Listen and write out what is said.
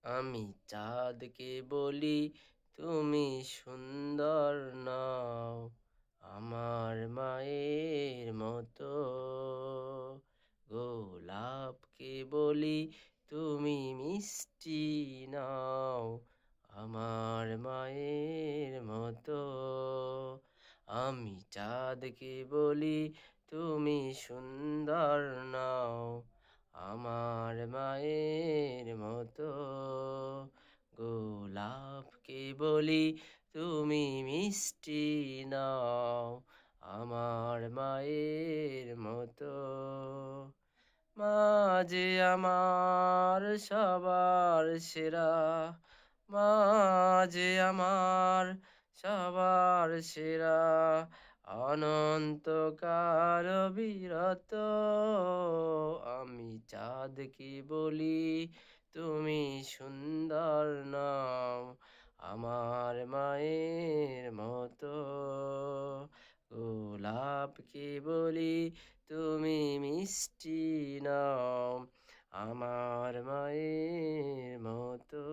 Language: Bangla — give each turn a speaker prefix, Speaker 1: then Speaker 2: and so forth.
Speaker 1: আমি চাঁদকে বলি তুমি সুন্দর নও আমার মায়ের মতো। গোলাপকে বলি তুমি মিষ্টি নও আমার মায়ের মতো। আমি চাঁদকে বলি তুমি সুন্দর নও আমার মায়ের মতো। গোলাপকে বলি তুমি মিষ্টি নও আমার মায়ের মতো। মাঝে আমার সবার সেরা, মাঝে আমার সবার সেরা, অনন্তকাল বিরত। আমি চাঁদকে বলি তুমি সুন্দর নও আমার মায়ের মতো। গোলাপকে বলি তুমি মিষ্টি নও আমার মায়ের মতো।